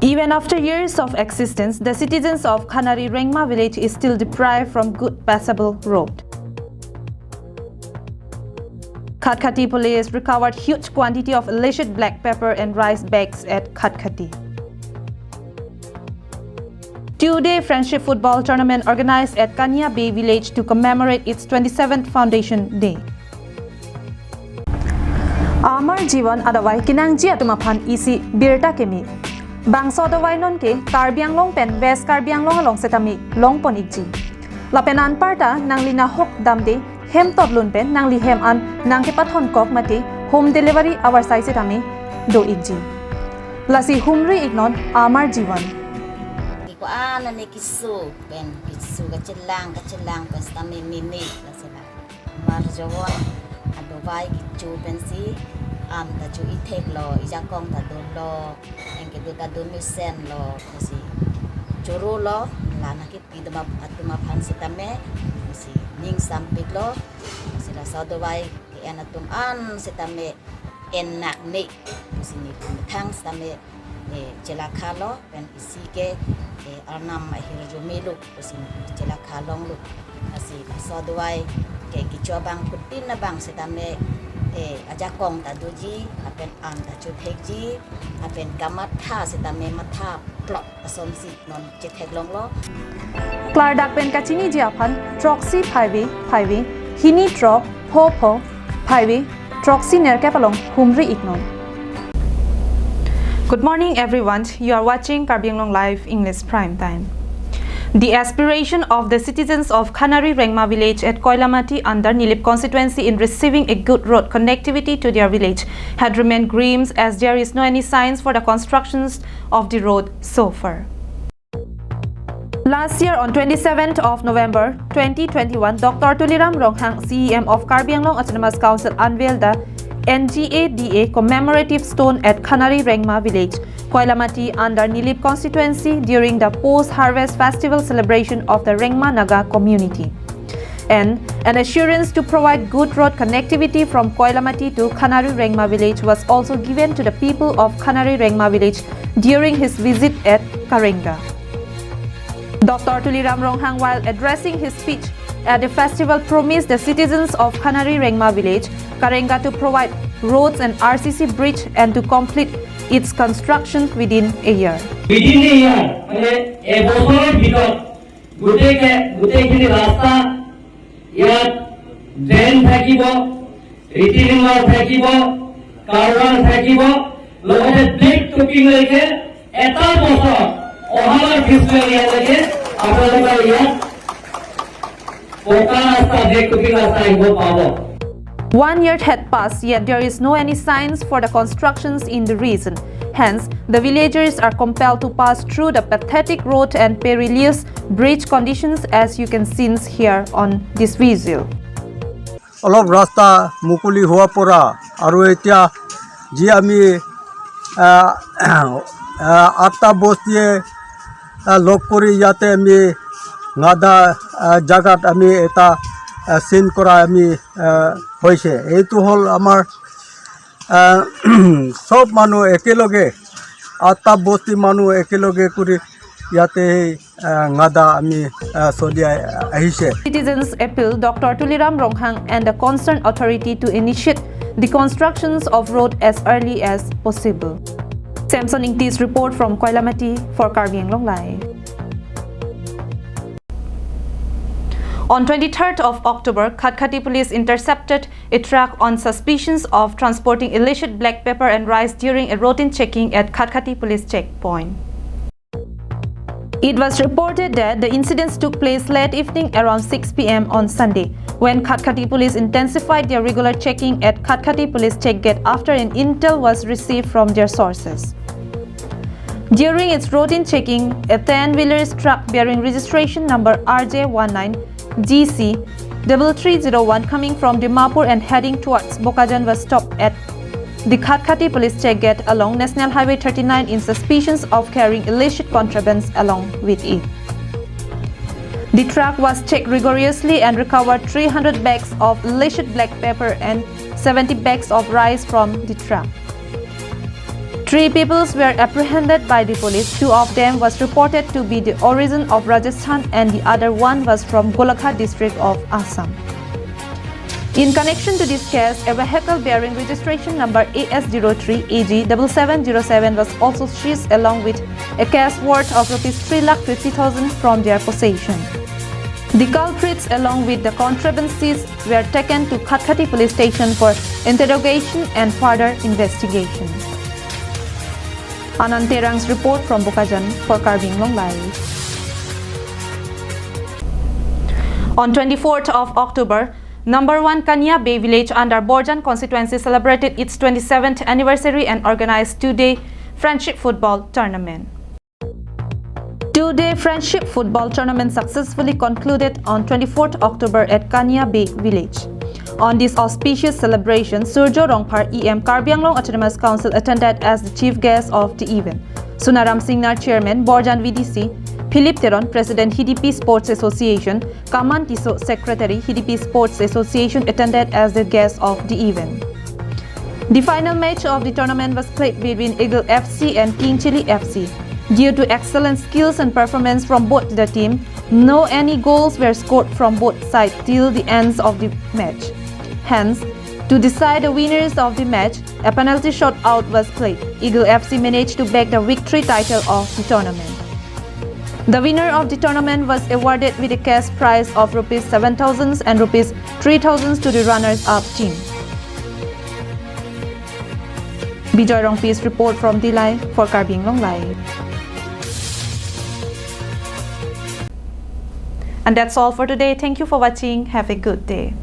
Even after years of existence, the citizens of Khanari Rengma village is still deprived from good passable road. Khatkati police recovered huge quantity of illicit black pepper and rice bags at Khatkati. Two-day friendship football tournament organized at Kanya Bay village to commemorate its 27th foundation day. Amar Jivan adawai kinangji atumaphan isi birta kemi. Bangso adawai non ke Karbiang long pen West Karbiang long along setami long pon ikji. Lapenan parta nang lina hok damde hem tot lun pen nang li hem an nang ke pathon kok mati home delivery our sai setami do ikji. Lasi humri ignon Amar Jivan. Ano ni kisu kacilang pen stami mini lasila marjawon adovai kicu pensi ta cu itek lo ijakong ta dolo engke du ta domisen lo kasi juru lo lana kit piduma atuma pan sitame si ning sampit lo sila sodovai ke anatum an sitame enak ni sini thang sitame jela khalo pen isi ke arnam ahirjo melu sini jela khalong lu asi sodwai ke kichobang putin na bang setame ajakong ta doji apen an ta chuthekji apen kamatha setame matha plot asomsi non chetheklong lo Klardak pen kachini jiapan troxy phaiwi hini trok pho phaiwi troxy nerkapalong humri ignon. Good morning everyone, you are watching Karbianglong Live English Prime Time. The aspiration of the citizens of Khanari Rengma village at Koilamati under Nilip constituency in receiving a good road connectivity to their village had remained grim as there is no any signs for the constructions of the road so far. Last year on 27th of November 2021, Dr. Tuliram Ronghang, CEM of Karbianglong Autonomous Council unveiled the NGADA commemorative stone at Khanari Rengma village, Koilamati under Nilip constituency during the post-harvest festival celebration of the Rengma Naga community. And an assurance to provide good road connectivity from Koilamati to Khanari Rengma village was also given to the people of Khanari Rengma village during his visit at Karenga. Dr. Tuliram Ronghang, while addressing his speech at the festival, promised the citizens of Khanari Rengma village, Karenga, to provide roads and RCC bridge and to complete its construction within a year. Within a year, a bosoner bhitor, gutei rasta, yat drain thakibo, retaining wall thakibo, car wall thakibo, logote black topping leke, eta bosor, ohalar fiscal year leke, apalaka yat, poka rasta black topping rasta ibo pabo. 1 year had passed, yet there is no any signs for the constructions in the region. Hence, the villagers are compelled to pass through the pathetic road and perilous bridge conditions as you can see here on this visual. Olop rasta mukuli hua pora aru etia ji ami atta bostie lok kori yate ami ngada jagat ami eta sin kora ami hoise eitu hol amar sob manu ekeloge atta bosti manu ekeloge kuri yate ngada ami sodia ahise. Citizens appeal Dr. Tuliram Ronghang and the concerned authority to initiate the constructions of road as early as possible. Samson Ingti's report from Koilamati for Karbianglong Live. On 23rd of October, Khatkati police intercepted a truck on suspicions of transporting illicit black pepper and rice during a routine checking at Khatkati police checkpoint. It was reported that the incidents took place late evening around 6 p.m. on Sunday, when Khatkati police intensified their regular checking at Khatkati police check gate after an intel was received from their sources. During its routine checking, a 10-wheeler truck bearing registration number RJ19 GC 3301 coming from Dimapur and heading towards Bokajan was stopped at the Khatkati police check gate along National Highway 39 in suspicions of carrying illicit contrabands along with it. The truck was checked rigorously and recovered 300 bags of illicit black pepper and 70 bags of rice from the truck. 3 people were apprehended by the police. 2 of them was reported to be the origin of Rajasthan and the other one was from Golakha district of Assam. In connection to this case, a vehicle bearing registration number AS03 AG 7707 was also seized along with a cash worth of Rs 3,50,000 from their possession. The culprits along with the contraband seized were taken to Khatkati police station for interrogation and further investigation. Anand Terang's report from Bokajan for Karbin Long Live. On 24th of October, Number 1 Kanya Bay village under Borjan constituency celebrated its 27th anniversary and organized 2-day friendship football tournament. 2-day friendship football tournament successfully concluded on 24th October at Kanya Bay village. On this auspicious celebration, Surjo Rongphar EM Karbi Anglong Autonomous Council attended as the chief guest of the event. Sunaram Singnar Chairman, Borjan VDC, Philip Teron, President HDP Sports Association, Kaman Tiso, Secretary HDP Sports Association attended as the guests of the event. The final match of the tournament was played between Eagle FC and King Chili FC. Due to excellent skills and performance from both the team, no any goals were scored from both sides till the end of the match. Hence, to decide the winners of the match, a penalty shootout was played. Eagle FC managed to bag the victory title of the tournament. The winner of the tournament was awarded with a cash prize of Rs 7,000 and Rs 3,000 to the runners-up team. Bijoy Rongpi's report from Dilai for Karbin Long Live. And that's all for today. Thank you for watching. Have a good day.